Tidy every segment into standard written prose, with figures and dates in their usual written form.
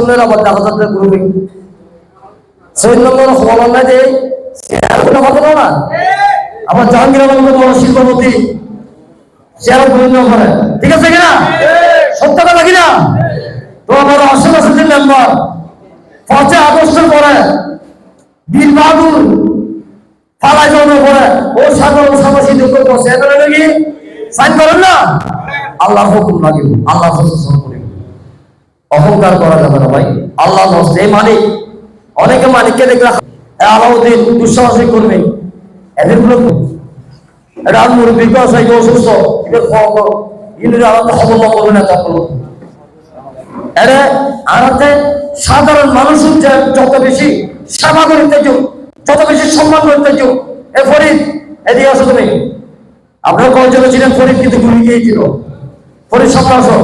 আসনের আবার দেখা যাচ্ছে গ্রুপিং 6 নম্বর হল না যে কথা না আবার জাহাঙ্গীর আলম বড় শিল্পপতি শেয়ার পরিণত করে, ঠিক আছে কিনা? সত্য কথা কিনা? তো আমার আশেপাশে যে মেম্বার 5 আগস্টের পরে বীর বাহাদুর পালাই যাওয়ার পরে ও সাগর সামাসি যোগ্য করছে এবারে নাকি সাইন করেন না, আল্লাহর হুকুম লাগে, আল্লাহ করে অহংকার করা যাবে না ভাই। আল্লাহ এই মালিক, অনেকে মালিককে দেখলে আলাউদ্দিন দুঃসাহসী করবে, এদের গুলো এটা মুরব্বী আছে অসুস্থ আলাদা খবর করবে না, এটা আনাতে সাধারণ মানুষের যত বেশি সেবা করতে যোগ, যত বেশি সম্মান করতে যোগ। এ ফরিদ এদিকে আসো তুমি, আপনার কয়েকজনে ছিলেন ফরিদ কিন্তু গুলি গিয়েছিল, ফরিদ সামনে আসো,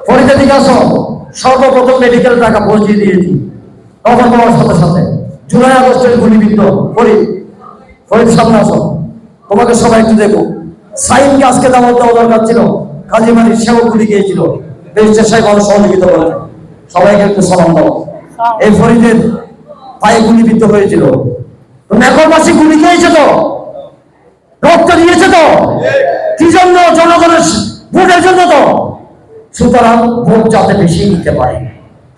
ফরিদ এদিকে আসো। সর্বপ্রথম মেডিকেল টাকা পৌঁছে দিয়েছি তখন তোমার সাথে সাথে জুলাই আগস্টের গুলিবিদ্ধ ফরিদ, ফরিদ সামনে আসো। তোমাকে সবাই একটু দেখো, সাইনকে আজকে দাওয়াত দেওয়া দরকার ছিল, কাজীমানির সেও গুলি গিয়েছিল, রেজিস্ট্রার সাহেব অনেক সহযোগিতা করেন, সবাইকে একটু সালাম দাও। এই ফরিদের পায়ে গুলিবিদ্ধ হয়েছিল, মেকরবাসী গুলি খেয়েছে তো, রক্ত দিয়েছে তো, কি জন্য? জনগণের ভোটের জন্য তো। সুতরাং ভোট যাতে বেশি নিতে পারে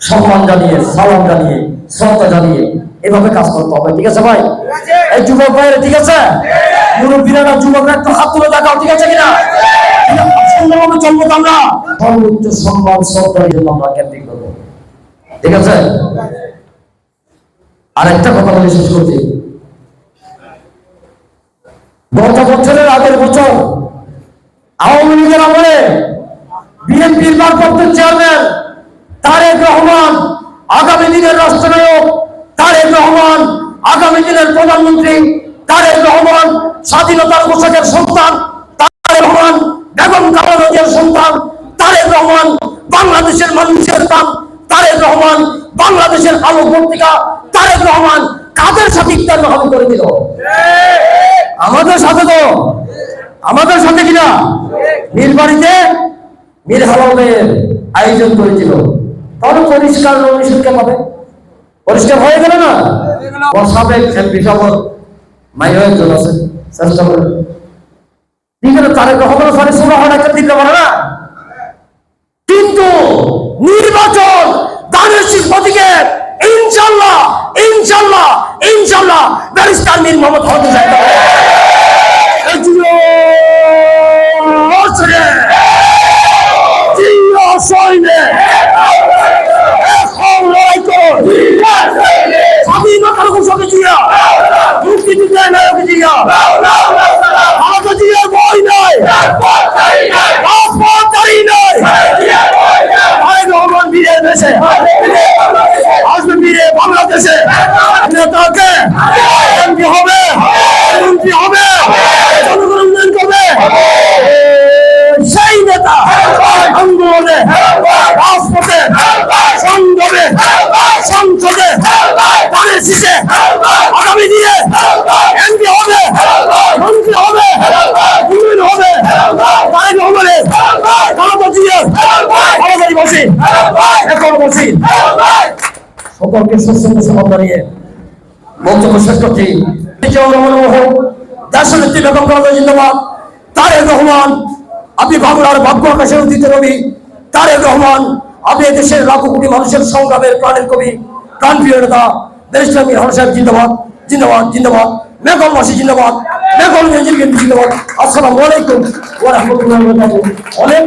সম্মান জানিয়ে, সালাম জানিয়ে, শ্রদ্ধা জানিয়ে এভাবে কাজ করতে হবে, ঠিক আছে ভাই? এই যুবক ভাইয়ের, ঠিক আছে? মুরব্বীরা যুবকরা একটু হাত তুলে দেখাও, ঠিক আছে কিনা? সুন্দরভাবে চলবো তো আমরা, সর্বোচ্চ সম্মান শ্রদ্ধার জন্য আমরা কেন্দ্রিক করবো, ঠিক আছে? আরেকটা কথা বলে শেষ করছি। গত বছরের আগের বছর আওয়ামী লীগের আমলে বিএনপির ভারপ্রাপ্ত চেয়ারম্যান তারেক রহমান, আগামী দিনের রাষ্ট্রনায়ক তারেক রহমান, আগামী দিনের প্রধানমন্ত্রী তারেক রহমান, স্বাধীনতার ঘোষকের সন্তান তারেক রহমান, বেগম খালেদা জিয়ার সন্তান তারেক রহমান, বাংলাদেশের মানুষের প্রাণ তারেক রহমান, বাংলাদেশের আলো পত্রিকা তারেক রহমান কাদের সাথে ইফতার মাহফিল করে দিল? আমাদের সাথে তো, আমাদের সাথে কিনা? মীর বাড়িতে মীর হালালের আয়োজন করেছিল, তাহলে পরিষ্কার নমিশনকে পাবে, পরিষ্কার হয়ে গেল না? সাবেক এমপি সাহেব মাই হয়ে চলে আসে, চেষ্টা করে ঠিক আছে, তারেক রহমান সাথে শোনা হয় একটা দিতে পারে না, কিন্তু নির্বাচন দানের শীষ প্রতীকে ইনশাল্লাহ ইনশাল্লাহ ইনশাল্লাহ ব্যারিস্টার মীর মোহাম্মদ হযরত সাহেব স্বাধীনতার ঘোষক জিয়া, মুক্তিযুদ্ধের নায়ক জিয়া, আমাদের জিয়ার বই নয়, রাজপথচারী নয়, তারেক রহমান বীরের দেশে আসবে, বীরে বাংলাদেশে নেতাকে এমপি হবে, মন্ত্রী হবে, জনগণ উন্নয়ন করবে, সেই নেতা আন্দোলনে, রাজপথে, সংগ্রামে, সংসদে, ধানের শীষে আগামী দিনে এমপি হবে, মন্ত্রী হবে, উন্নয়ন হবে, তারেক রহমানের খালেদা জিয়ার সরকারি বসি, এখন বসি। সকলকে সুস্থ সমাজ দাঁড়িয়ে বক্তব্য শেষ করছি। দেশনেত্রী বেগম খালেদা জিন্দাবাদ, তারেক রহমান আপনি বাংলার ভাগ্য আকাশের অতীত রবি, তারেক রহমান আপনি দেশের লাখো কোটি মানুষের সংগ্রামের প্রাণের কবি, প্রাণপ্রিয় নেতা ব্যারিস্টার মীর হাসান সাহেব জিন্দাবাদ, জিন্দাবাদ, জিন্দাবাদ, মেঘলবাসী জিন্দাবাদ, মেঘল জিন্দাবাদ। আসসালামু আলাইকুম ওয়া রাহমাতুল্লাহি ওয়া বারাকাতুহু। অনেক